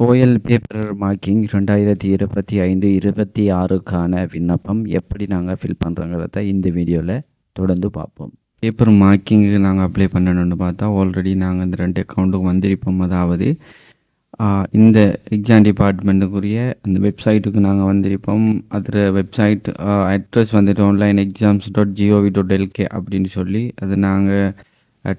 OL paper marking 2025-26க்கான விண்ணப்பம் எப்படி நாங்கள் ஃபில் பண்ணுறோங்கிறத இந்த வீடியோவில் தொடர்ந்து பார்ப்போம். பேப்பர் மார்க்கிங்கு நாங்கள் அப்ளை பண்ணணும்னு பார்த்தா ஆல்ரெடி நாங்கள் இந்த 2 அக்கௌண்ட்டுக்கு வந்திருப்போம். அதாவது இந்த எக்ஸாம் டிபார்ட்மெண்ட்டுக்குரிய அந்த வெப்சைட்டுக்கு நாங்கள் வந்திருப்போம். அதில் வெப்சைட் அட்ரஸ் வந்துட்டு onlineexams.gov.lk அப்படின்னு சொல்லி அதை நாங்கள்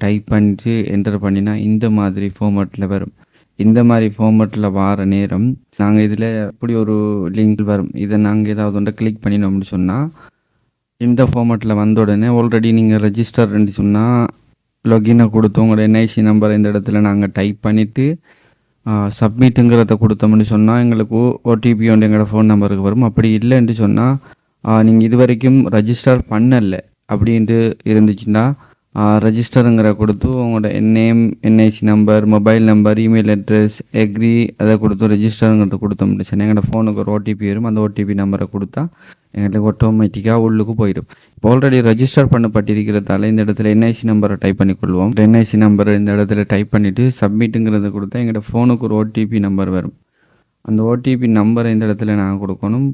டைப் பண்ணிட்டு என்டர் பண்ணினா இந்த மாதிரி ஃபார்மேட்டில் வரும். இந்த மாதிரி ஃபார்மேட்டில் வர நேரம் நாங்கள் இதில் இப்படி ஒரு லிங்க் வரும். இதை நாங்கள் ஏதாவது ஒன்றை கிளிக் பண்ணினோம்னு சொன்னால் இந்த ஃபார்மேட்டில் வந்த உடனே ஆல்ரெடி நீங்கள் ரெஜிஸ்டர்ன்னு சொன்னால் லாகினை கொடுத்து உங்களோட என்ஐசி நம்பர் இந்த இடத்துல நாங்கள் டைப் பண்ணிவிட்டு சப்மிட்டுங்கிறத கொடுத்தோம்னு சொன்னால் எங்களுக்கு ஓடிபி ஒன்று எங்களோட ஃபோன் நம்பருக்கு வரும். அப்படி இல்லைன்னு சொன்னால் நீங்கள் இது வரைக்கும் ரெஜிஸ்டர் பண்ணலை அப்படின்ட்டு இருந்துச்சுன்னா ரெஜிஸ்டருங்கிற கொடுத்து உங்களோட name, NIC number, mobile number, email address, agri அதை கொடுத்து ரெஜிஸ்டருங்கிறத கொடுத்தோம்னு சொன்னால் எங்களோட ஃபோனுக்கு ஒரு ஓடிபி வரும். அந்த ஓடிபி நம்பரை கொடுத்தா எங்களுக்கு ஆட்டோமேட்டிக்காக உள்ளுக்கு போயிடும். இப்போ ஆல்ரெடி ரெஜிஸ்டர் பண்ணப்பட்டிருக்கிறதால இந்த இடத்துல என்ஐசி நம்பரை டைப் பண்ணிக்கொள்வோம். என்ஐசி நம்பர் இந்த இடத்துல டைப் பண்ணிவிட்டு சப்மிட்டுங்கிறத கொடுத்தா எங்களோட ஃபோனுக்கு ஒரு ஓடிபி நம்பர் வரும். அந்த ஓடிபி நம்பரை இந்த இடத்துல நாங்கள் கொடுக்கணும்.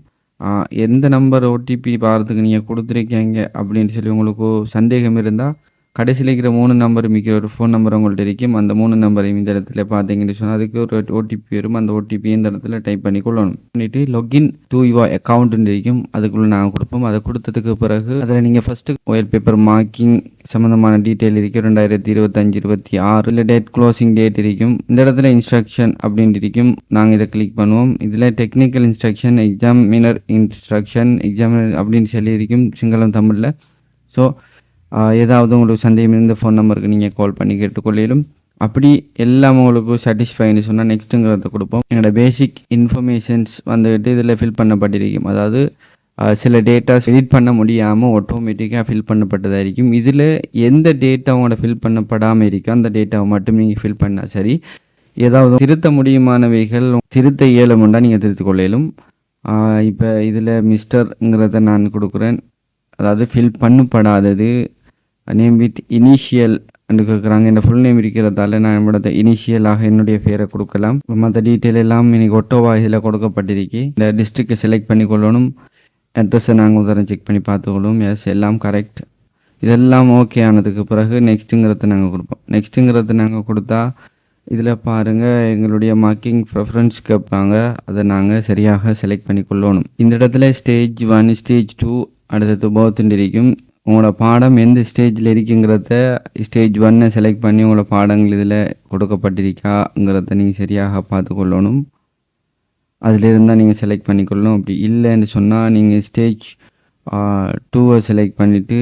எந்த நம்பர் ஓடிபி பாரத்துக்கு நீங்கள் கொடுத்துருக்கீங்க அப்படின்னு சொல்லி உங்களுக்கு சந்தேகம் இருந்தால் கடைசியில் இருக்கிற 3 நம்பர் மிக்க ஒரு ஃபோன் நம்பர் உங்கள்கிட்ட இருக்கும். அந்த 3 நம்பரையும் இந்த இடத்துல பார்த்தீங்கன்னு சொன்னால் அதுக்கு ஒரு ஓடிபி வரும். அந்த ஓடிபி இந்த இடத்துல டைப் பண்ணி கொள்ளணும். பண்ணிவிட்டு லாகின் டு யுவர் அக்கௌண்ட்டுன்னு இருக்கும். அதுக்குள்ளே நாங்கள் கொடுப்போம். அதை கொடுத்ததுக்கு பிறகு அதில் நீங்கள் ஃபஸ்ட்டு ஓஎல் பேப்பர் மார்க்கிங் சம்மந்தமான டீட்டெயில் இருக்கும். 2025-26 இல்லை டேட் க்ளோசிங் டேட் இருக்கும். இந்த இடத்துல இன்ஸ்ட்ரக்ஷன் அப்படின்ட்டு இருக்கும். நாங்கள் இதை கிளிக் பண்ணுவோம். இதில் technical instruction, examiner instruction, examiner அப்படின்னு சொல்லி இருக்கும் சிங்களம் தமிழில். ஸோ ஏதாவது உங்களுக்கு சந்தேகம் இருந்த ஃபோன் நம்பருக்கு நீங்கள் கால் பண்ணி கேட்டுக்கொள்ளும். அப்படி எல்லாம் உங்களுக்கு சாட்டிஸ்ஃபைன்னு சொன்னால் நெக்ஸ்ட்டுங்கிறத கொடுப்போம். என்னோடய பேசிக் இன்ஃபர்மேஷன்ஸ் வந்துட்டு இதில் ஃபில் பண்ணப்பட்டிருக்கும். அதாவது சில டேட்டாஸ் எடிட் பண்ண முடியாமல் ஆட்டோமேட்டிக்காக ஃபில் பண்ணப்பட்டதாக இருக்கும். இதில் எந்த டேட்டா உங்களோட ஃபில் பண்ணப்படாமல் இருக்கோ அந்த டேட்டாவை மட்டும் நீங்கள் ஃபில் பண்ணால் சரி. ஏதாவது திருத்த முடியுமானவைகள் திருத்த இயலும்னா நீங்கள் திருத்திக் கொள்ளும். இப்போ இதில் மிஸ்டர்ங்கிறத நான் கொடுக்குறேன். அதாவது ஃபில் பண்ணப்படாதது நேம் வித் இனிஷியல் என்று கேட்குறாங்க. என்ன ஃபுல் நேம் இருக்கிறதால நான் என்னோட இனிஷியலாக என்னுடைய பேரை கொடுக்கலாம். மற்ற டீட்டெயில் எல்லாம் இன்றைக்கி ஒட்டோவா இதில் கொடுக்கப்பட்டிருக்கு. இந்த டிஸ்ட்ரிக்டை செலக்ட் பண்ணி கொள்ளணும். அட்ரஸை நாங்கள் உதாரணம் செக் பண்ணி பார்த்துக்கொள்ளும். எஸ், எல்லாம் கரெக்ட். இதெல்லாம் ஓகே ஆனதுக்கு பிறகு நெக்ஸ்ட்டுங்கிறத நாங்கள் கொடுப்போம். நெக்ஸ்ட்டுங்கிறத நாங்கள் கொடுத்தா இதில் பாருங்கள் எங்களுடைய மார்க்கிங் ப்ரெஃபரன்ஸ் கேட்பாங்க. அதை நாங்கள் சரியாக செலக்ட் பண்ணி கொள்ளணும். இந்த இடத்துல ஸ்டேஜ் 1, ஸ்டேஜ் 2 அடுத்தது போத்துண்டு இருக்கும். உங்களோட பாடம் எந்த ஸ்டேஜில் இருக்குங்கிறத ஸ்டேஜ் 1 செலக்ட் பண்ணி உங்களோட பாடங்கள் இதில் கொடுக்கப்பட்டிருக்காங்கிறத நீங்கள் சரியாக பார்த்து கொள்ளணும். அதில் இருந்தால் நீங்கள் செலக்ட் பண்ணிக்கொள்ளணும். அப்படி இல்லைன்னு சொன்னால் நீங்கள் ஸ்டேஜ் 2 செலக்ட் பண்ணிவிட்டு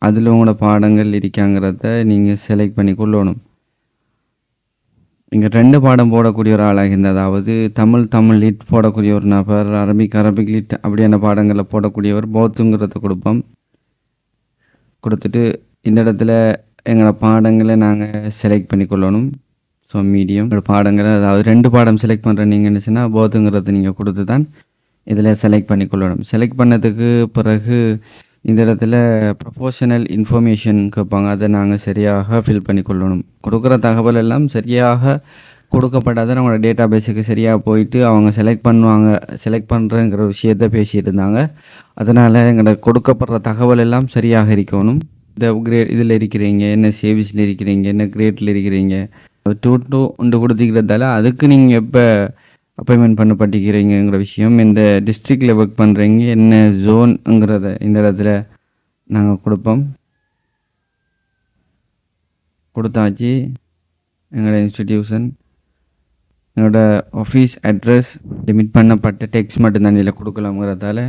அதில் உங்களோட பாடங்கள் இருக்காங்கிறத நீங்கள் செலக்ட் பண்ணி கொள்ளணும். இங்கே 2 பாடம் போடக்கூடிய ஒரு ஆளாக இருந்தால், அதாவது தமிழ் லிட் போடக்கூடிய ஒரு நபர், அரபிக் லிட் அப்படியான பாடங்களில் போடக்கூடியவர் போத்துங்கிறத கொடுப்போம். கொடுத்துட்டு இந்த இடத்துல எங்களோட பாடங்களை நாங்கள் செலக்ட் பண்ணிக்கொள்ளணும். ஸோ மீடியம் பாடங்களை, அதாவது 2 பாடம் செலக்ட் பண்ணுற நீங்கள் என்னச்சுன்னா போத்துங்கிறத நீங்கள் கொடுத்து தான் இதில் செலக்ட் பண்ணிக்கொள்ளணும். செலக்ட் பண்ணதுக்கு பிறகு இந்த இடத்துல ப்ரொபோஷனல் இன்ஃபர்மேஷன் கேட்பாங்க. அதை நாங்கள் சரியாக ஃபில் பண்ணிக்கொள்ளணும். கொடுக்குற தகவல் எல்லாம் சரியாக கொடுக்கப்படாத நம்மளோட டேட்டா பேஸுக்கு சரியாக போயிட்டு அவங்க செலக்ட் பண்ணுறங்கிற விஷயத்த பேசிகிட்டு இருந்தாங்க. அதனால் எங்களோட கொடுக்கப்படுற தகவல் எல்லாம் சரியாக இருக்கணும். இந்த இதில் இருக்கிறீங்க, என்ன சர்வீஸில் இருக்கிறீங்க, என்ன கிரேட்டில் இருக்கிறீங்க, 2 ஒன்று கொடுத்துக்கிறதால அதுக்கு நீங்கள் எப்போ அப்பாயின்மெண்ட் பண்ணப்பட்டிருக்கிறீங்கிற விஷயம், இந்த டிஸ்ட்ரிக்டில் ஒர்க் பண்ணுறீங்க, என்ன ஜோனுங்கிறத இந்த இடத்துல நாங்கள் கொடுப்போம். கொடுத்தாச்சு. எங்களோட இன்ஸ்டிடியூஷன், என்னோட ஆஃபீஸ் அட்ரஸ், லிமிட் பண்ணப்பட்ட டெக்ஸ்ட் மட்டும்தான் இதில் கொடுக்கலாம்ங்கிறதால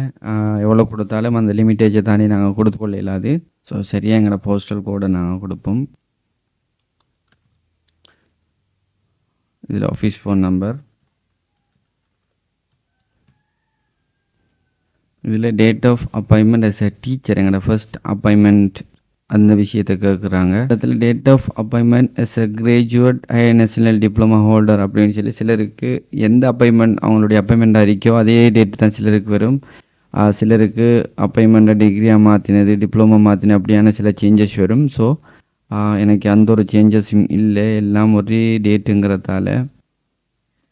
எவ்வளோ கொடுத்தாலும் அந்த லிமிட்டேஜை தாண்டி நாங்கள் கொடுத்துக்கொள்ள இல்லாது. ஸோ சரியாக எங்களோட போஸ்டல் கோடை நாங்கள் கொடுப்போம். இதில் ஆஃபீஸ் ஃபோன் நம்பர், இதில் date of appointment as a teacher, எங்களோட ஃபர்ஸ்ட் அப்பாயின்மெண்ட் அந்த விஷயத்தை கேட்குறாங்க. அதில் date of appointment as a graduate higher national diploma holder அப்படின்னு சொல்லி சிலருக்கு எந்த அப்பாயின்மெண்ட் அவங்களுடைய அப்பாயின்மெண்ட்டாக இருக்கோ அதே டேட்டு தான் சிலருக்கு வரும். சிலருக்கு அப்பாயின்மெண்ட்டை டிகிரியாக மாற்றினது, டிப்ளமா மாற்றினது அப்படியான சில சேஞ்சஸ் வரும். ஸோ எனக்கு அந்த ஒரு சேஞ்சஸும் இல்லை, எல்லாம் ஒரே டேட்டுங்கிறதால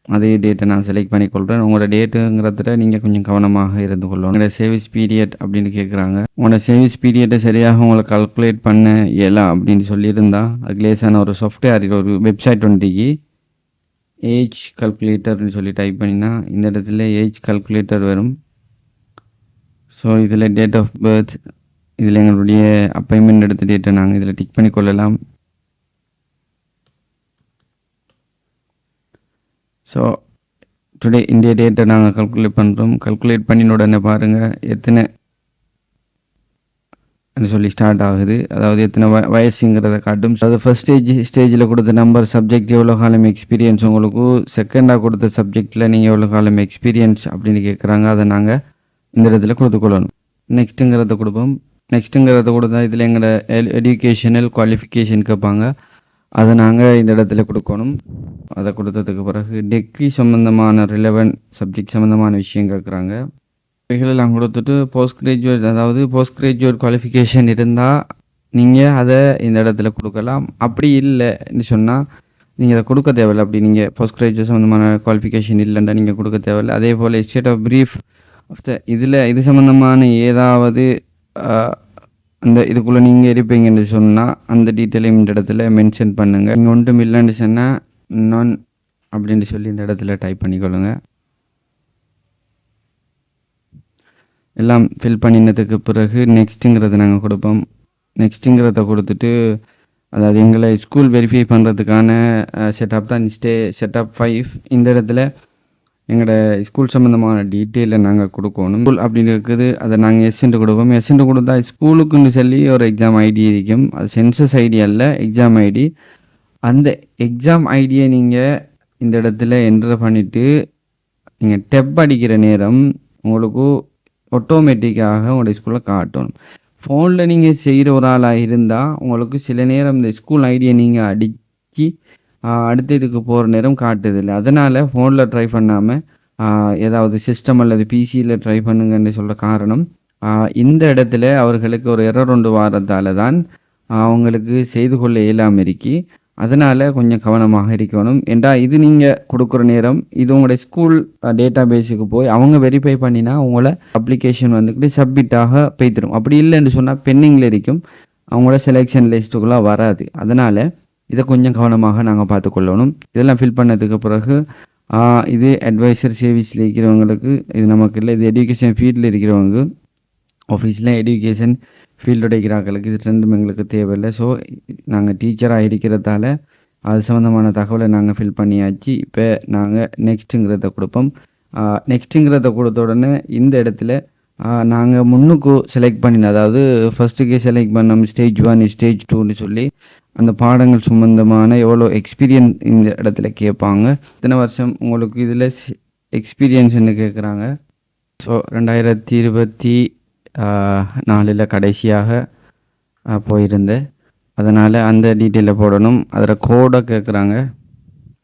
அதே டேட்டை நான் செலக்ட் பண்ணிக்கொள்கிறேன். உங்களோட டேட்டுங்கிறதுல நீங்கள் கொஞ்சம் கவனமாக இருந்து கொள்ளணும். உங்களோட சர்வீஸ் பீரியட் அப்படின்னு கேட்குறாங்க. உங்களோட சர்வீஸ் பீரியட்டை சரியாக உங்களை கால்குலேட் பண்ண இயலாம் அப்படின்னு சொல்லியிருந்தா அதுக்கு லேசான ஒரு சாஃப்ட்வேர் ஒரு வெப்சைட் ஒன்றைக்கு ஏஜ் கால்குலேட்டர்னு சொல்லி டைப் பண்ணினா இந்த இடத்துல ஏஜ் கால்குலேட்டர் வரும். ஸோ இதில் டேட் ஆஃப் பர்த், இதில் எங்களுடைய அப்பாயின்மெண்ட் எடுத்த டேட்டை நாங்கள் இதில் டிக் பண்ணி கொள்ளலாம். ஸோ டுடே இந்திய டேட்டை நாங்கள் கால்குலேட் பண்ணுறோம். கால்குலேட் பண்ணின உடனே பாருங்கள் எத்தனை சொல்லி ஸ்டார்ட் ஆகுது. அதாவது எத்தனை வயசுங்கிறத காட்டும். அதாவது ஃபர்ஸ்ட் ஸ்டேஜில் கொடுத்த நம்பர் சப்ஜெக்ட் எவ்வளோ காலம் எக்ஸ்பீரியன்ஸ் உங்களுக்கு, செகண்டாக கொடுத்த சப்ஜெக்டில் நீங்கள் எவ்வளோ காலம் எக்ஸ்பீரியன்ஸ் அப்படின்னு கேட்குறாங்க. அதை நாங்கள் இந்த இடத்துல கொடுத்துக்கொள்ளணும். நெக்ஸ்ட்டுங்கிறத கொடுப்போம். நெக்ஸ்ட்டுங்கிறத கொடுத்தா இதில் எங்களோட எஜுகேஷனல் குவாலிஃபிகேஷன் கேட்பாங்க. அதை நாங்கள் இந்த இடத்துல கொடுக்கணும். அதை கொடுத்ததுக்கு பிறகு டிகிரி சம்மந்தமான ரிலவெண்ட் சப்ஜெக்ட் சம்மந்தமான விஷயம் கேட்குறாங்க. இவைகளெல்லாம் கொடுத்துட்டு போஸ்ட் கிராஜுவேட், அதாவது போஸ்ட் கிராஜுவேட் குவாலிஃபிகேஷன் இருந்தால் நீங்கள் அதை இந்த இடத்துல கொடுக்கலாம். அப்படி இல்லைன்னு சொன்னால் நீங்கள் அதை கொடுக்க தேவையில்லை. அப்படி நீங்கள் போஸ்ட் கிராஜுவேட் சம்மந்தமான குவாலிஃபிகேஷன் இல்லைன்னா நீங்கள் கொடுக்க தேவையில்லை. அதே போல் ஸ்டேட் ஆஃப் ப்ரீஃப் இதில் இது சம்மந்தமான ஏதாவது அந்த இதுக்குள்ளே நீங்கள் இருப்பீங்கன்னு சொன்னால் அந்த டீட்டெயிலையும் இந்த இடத்துல மென்ஷன் பண்ணுங்கள். நீங்கள் ஒன்றும் இல்லைன்னு சொன்னால் நான் அப்படின்னு சொல்லி இந்த இடத்துல டைப் பண்ணிக்கொள்ளுங்க. எல்லாம் ஃபில் பண்ணினதுக்கு பிறகு நெக்ஸ்ட்டுங்கிறத நாங்கள் கொடுப்போம். நெக்ஸ்ட்டுங்கிறத கொடுத்துட்டு அதாவது எங்களை ஸ்கூல் வெரிஃபை பண்ணுறதுக்கான செட்டப் தான் செட்டப் 5. இந்த இடத்துல எங்களோட ஸ்கூல் சம்மந்தமான டீட்டெயிலை நாங்கள் கொடுக்கணும். ஸ்கூல் அப்படின்னு இருக்குது, அதை நாங்கள் எஸ்என்ட்டு கொடுப்போம். எஸ்என்ட்டு கொடுத்தா ஸ்கூலுக்குன்னு சொல்லி ஒரு எக்ஸாம் ஐடி இருக்கும். அது சென்சஸ் ஐடி அல்ல, எக்ஸாம் ஐடி. அந்த எக்ஸாம் ஐடியை நீங்கள் இந்த இடத்துல என்ட்ரு பண்ணிவிட்டு நீங்கள் டெப் அடிக்கிற நேரம் உங்களுக்கு ஆட்டோமேட்டிக்காக உங்களுடைய ஸ்கூலில் காட்டணும். ஃபோனில் நீங்கள் செய்கிற ஒரு ஆளாக இருந்தால் உங்களுக்கு சில நேரம் இந்த ஸ்கூல் ஐடியை நீங்கள் அடித்து அடுத்த இதுக்கு போகிற நேரம் காட்டுதில்லை. அதனால் ஃபோனில் ட்ரை பண்ணாமல் ஏதாவது சிஸ்டம் அல்லது பிசியில் ட்ரை பண்ணுங்கன்னு சொல்கிற காரணம் இந்த இடத்துல அவர்களுக்கு ஒரு எரர் ஒன்று வாரத்தால் தான் அவங்களுக்கு செய்து கொள்ள இயலாமல் இருக்கி. அதனால் கொஞ்சம் கவனமாக இருக்கணும். ஏண்டா இது நீங்கள் கொடுக்குற நேரம் இது உங்களுடைய ஸ்கூல் டேட்டா பேஸுக்கு போய் அவங்க வெரிஃபை பண்ணினா உங்களை அப்ளிகேஷன் வந்துக்கிட்டு சப்மிட்டாக போய்த்திரும். அப்படி இல்லைன்னு சொன்னால் பெண்டிங்கில் இருக்கும், அவங்களோட செலெக்ஷன் லிஸ்ட்டுக்குள்ளே வராது. அதனால் இதை கொஞ்சம் கவனமாக நாங்கள் பார்த்துக்கொள்ளணும். இதெல்லாம் ஃபில் பண்ணதுக்கு பிறகு இது அட்வைசர் சர்வீஸில் இருக்கிறவங்களுக்கு இது நமக்கு இல்லை. இது எஜுகேஷன் ஃபீல்டில் இருக்கிறவங்க ஆஃபீஸில் எஜுகேஷன் ஃபீல்டோட இருக்கிறாங்களுக்கு இது ரெண்டும் எங்களுக்கு தேவையில்லை. ஸோ நாங்கள் டீச்சராக இருக்கிறதால அது சம்மந்தமான தகவலை நாங்கள் ஃபில் பண்ணியாச்சு. இப்போ நாங்கள் நெக்ஸ்ட்டுங்கிறத கொடுப்போம். நெக்ஸ்ட்டுங்கிறத கொடுத்த உடனே இந்த இடத்துல நாங்கள் முன்னுக்கு செலக்ட் பண்ணினோம். அதாவது ஃபஸ்ட்டுக்கே செலக்ட் பண்ணோம் ஸ்டேஜ் 1 ஸ்டேஜ் 2ன்னு சொல்லி அந்த பாடங்கள் சம்மந்தமான எவ்வளோ எக்ஸ்பீரியன்ஸ் இந்த இடத்துல கேட்பாங்க. இத்தனை வருஷம் உங்களுக்கு இதில் எக்ஸ்பீரியன்ஸ்ன்னு கேட்குறாங்க. ஸோ 2024 கடைசியாக போயிருந்தேன். அதனால் அந்த டீட்டெயிலை போடணும். அதில் கோடை கேட்குறாங்க.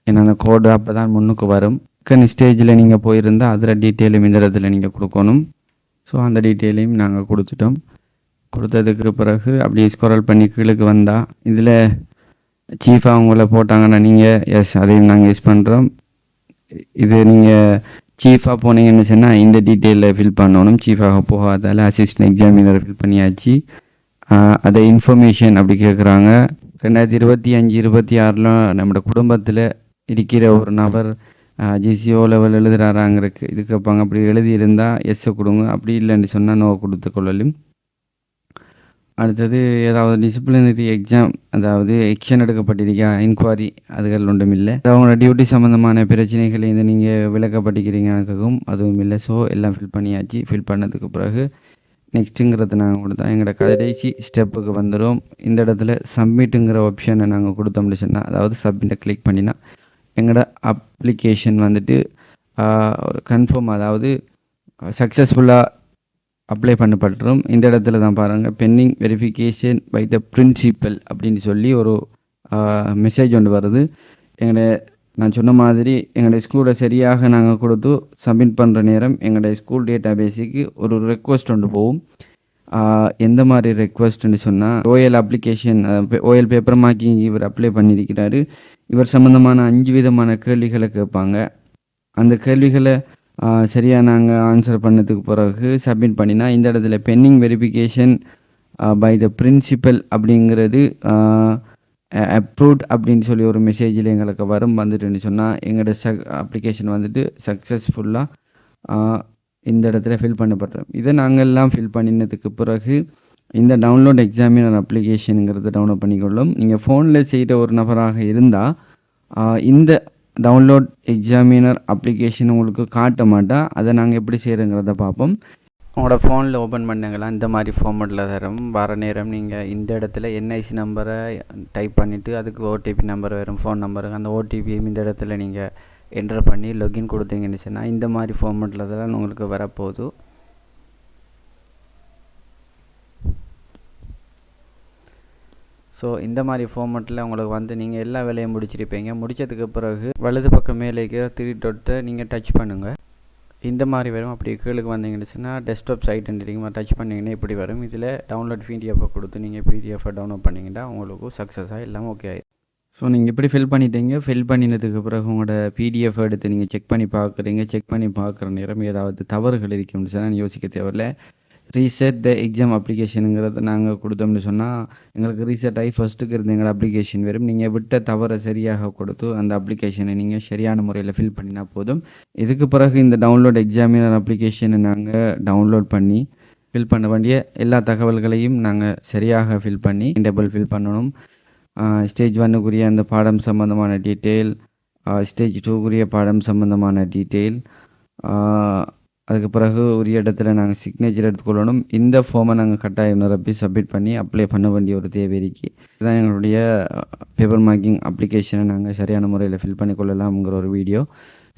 ஏன்னா அந்த கோடு அப்போ தான் முன்னுக்கு வரும். செகண்ட் ஸ்டேஜில் நீங்கள் போயிருந்தால் அதில் டீட்டெயிலும் இந்த இடத்துல நீங்கள் கொடுக்கணும். ஸோ அந்த டீட்டெயிலையும் நாங்கள் கொடுத்துட்டோம். கொடுத்ததுக்கு பிறகு அப்படியே ஸ்க்ரோல் பண்ணி கீழுக்கு வந்தால் இதில் சீஃபாக அவங்கள போட்டாங்கன்னா நீங்கள் எஸ் அதையும் நாங்கள் யூஸ் பண்ணுறோம். இது நீங்கள் சீஃபாக போனீங்கன்னு சொன்னால் இந்த டீட்டெயிலில் ஃபில் பண்ணணும். சீஃபாக போகாதால் அசிஸ்டன்ட் எக்ஸாமினர் ஃபில் பண்ணியாச்சு. அதை இன்ஃபர்மேஷன் அப்படி கேட்குறாங்க. 2025-26 நம்மளோட குடும்பத்தில் இருக்கிற ஒரு நபர் ஜிசிஓ லெவல் எழுதுகிறாராங்கிறக்கு இது கேட்பாங்க. அப்படி எழுதியிருந்தால் எஸ்ஸை கொடுங்க, அப்படி இல்லைன்னு சொன்னால் நோ கொடுத்து கொள்ளலும். அடுத்தது ஏதாவது டிசிப்ளினரி எக்ஸாம், அதாவது எக்ஷன் எடுக்கப்பட்டிருக்கா, என்கொயரி அதுகள் ஒன்றும் இல்லை. அவங்களோட டியூட்டி சம்மந்தமான பிரச்சனைகளை இந்த நீங்கள் விளக்கப்பட்டிருக்கிறீங்களுக்கும் அதுவும் இல்லை. ஸோ எல்லாம் ஃபில் பண்ணியாச்சு. ஃபில் பண்ணதுக்கு பிறகு நெக்ஸ்ட்டுங்கிறத நாங்கள் கொடுத்தா எங்களோட கடைசி ஸ்டெப்புக்கு வந்துடும். இந்த இடத்துல சப்மிட்டுங்கிற ஆப்ஷனை நாங்கள் கொடுத்தோம்னு சொன்னால், அதாவது சப்மிட்டை கிளிக் பண்ணினா எங்களோட அப்ளிகேஷன் வந்துட்டு ஒரு கன்ஃபார்ம், அதாவது சக்ஸஸ்ஃபுல்லாக அப்ளை பண்ணப்பட்டுரும். இந்த இடத்துல தான் பாருங்கள் pending verification by the principal அப்படின்னு சொல்லி ஒரு மெசேஜ் ஒன்று வருது. நான் சொன்ன மாதிரி எங்களுடைய ஸ்கூலை சரியாக நாங்கள் கொடுத்து சப்மிட் பண்ணுற நேரம் எங்களுடைய ஸ்கூல் டேட்டா பேஸுக்கு ஒரு ரெக்வஸ்ட் ஒன்று போகும். எந்த மாதிரி ரெக்வஸ்ட்னு சொன்னால் OL application, OL paper marking இவர் அப்ளை பண்ணியிருக்கிறாரு. இவர் சம்மந்தமான 5 விதமான கேள்விகளை கேட்பாங்க. அந்த கேள்விகளை சரியாக நாங்கள் ஆன்சர் பண்ணதுக்கு பிறகு சப்மிட் பண்ணினா இந்த இடத்துல pending verification by the principal அப்படிங்கிறது அப்ரூவ்ட் அப்படின்னு சொல்லி ஒரு மெசேஜில் எங்களுக்கு வந்துட்டுன்னு சொன்னால் எங்களோட அப்ளிகேஷன் வந்துட்டு சக்ஸஸ்ஃபுல்லாக இந்த இடத்துல ஃபில் பண்ணப்படுறோம். இதை நாங்கள் எல்லாம் ஃபில் பண்ணினதுக்கு பிறகு இந்த டவுன்லோட் எக்ஸாமினர் அப்ளிகேஷனுங்கிறத டவுன்லோட் பண்ணிக்கொள்ளும். நீங்கள் ஃபோனில் செய்கிற ஒரு நபராக இருந்தால் இந்த டவுன்லோட் எக்ஸாமினர் அப்ளிகேஷன் உங்களுக்கு காட்ட மாட்டா. அதை நாங்கள் எப்படி செய்கிறோங்கிறத பார்ப்போம். உங்களோட ஃபோனில் ஓப்பன் பண்ணுங்களா இந்த மாதிரி ஃபார்மெட்டில் தரும். வர நேரம் நீங்கள் இந்த இடத்துல என்ஐசி நம்பரை டைப் பண்ணிவிட்டு அதுக்கு ஓடிபி நம்பர் வரும், ஃபோன் நம்பருக்கு. அந்த ஓடிபியும் இந்த இடத்துல நீங்கள் என்ட்ரு பண்ணி லொகின் கொடுத்தீங்கன்னு சொன்னால் இந்த மாதிரி ஃபார்மெட்டில் தான் உங்களுக்கு வரப்போகுது. ஸோ இந்த மாதிரி ஃபார்மெட்டில் உங்களுக்கு நீங்கள் எல்லா வேலையும் முடிச்சிருப்பீங்க. முடித்ததுக்கு பிறகு வலது பக்கம் மேலே இருக்கிற 3 டாட்டை நீங்கள் டச் பண்ணுங்கள். இந்த மாதிரி வரும். அப்படி கீழுக்கு வந்தீங்கன்னு டெஸ்க்டாப் சைட்டுன்னு டச் பண்ணிங்கன்னா இப்படி வரும். இதில் டவுன்லோட் பிடிஎஃபை கொடுத்து நீங்கள் பிடிஎஃபை டவுன்லோட் பண்ணிங்கன்னா உங்களுக்கு சக்ஸஸாக எல்லாம் ஓகே ஆகிடும். ஸோ நீங்கள் இப்படி ஃபில் பண்ணிட்டீங்க. ஃபில் பண்ணினதுக்கு பிறகு உங்களோட பிடிஎஃப் எடுத்து நீங்கள் செக் பண்ணி பார்க்குறீங்க. செக் பண்ணி பார்க்குற நேரம் ஏதாவது தவறுகள் இருக்கும்னு சொன்னால் யோசிக்க தேவையில்லை. ரீசெட் த எக்ஸாம் அப்ளிகேஷனுங்கிறத நாங்கள் கொடுத்தோம்னு சொன்னால் எங்களுக்கு ரீசெட் ஆகி ஃபஸ்ட்டுக்கு இருந்த எங்கள் அப்ளிகேஷன் வரும். நீங்கள் விட்ட தவறை சரியாக கொடுத்து அந்த அப்ளிகேஷனை நீங்கள் சரியான முறையில் ஃபில் பண்ணினா போதும். இதுக்கு பிறகு இந்த டவுன்லோட் எக்ஸாமினர் அப்ளிகேஷனை நாங்கள் டவுன்லோட் பண்ணி ஃபில் பண்ண வேண்டிய எல்லா தகவல்களையும் நாங்கள் சரியாக ஃபில் பண்ணி டபுள் ஃபில் பண்ணணும். ஸ்டேஜ் 1க்குரிய அந்த பாடம் சம்மந்தமான டீட்டெயில், ஸ்டேஜ் 2க்குரிய பாடம் சம்மந்தமான டீட்டெயில், அதுக்கு பிறகு உரிய இடத்துல நாங்கள் சிக்னேச்சர் எடுத்துக்கொள்ளணும். இந்த ஃபார்மை நாங்கள் கட்டாயம் நிரப்பி சப்மிட் பண்ணி அப்ளை பண்ண வேண்டிய ஒரு தேவை இருக்குது. இதுதான் எங்களுடைய பேப்பர் மார்க்கிங் அப்ளிகேஷனை நாங்கள் சரியான முறையில் ஃபில் பண்ணிக்கொள்ளலாம்ங்கிற ஒரு வீடியோ.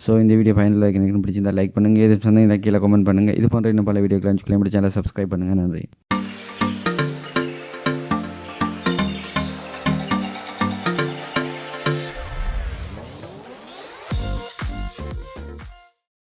ஸோ இந்த வீடியோ ஃபைனலாக எனக்கு பிடிச்சிருந்தால் லைக் பண்ணுங்கள். எது சொன்னீங்கன்னா கீழே கமெண்ட் பண்ணுங்கள். இது போன்ற இன்னும் பல வீடியோக்களை பிடிச்சாலும் சப்ஸ்கிரைப் பண்ணுங்கள். நன்றி.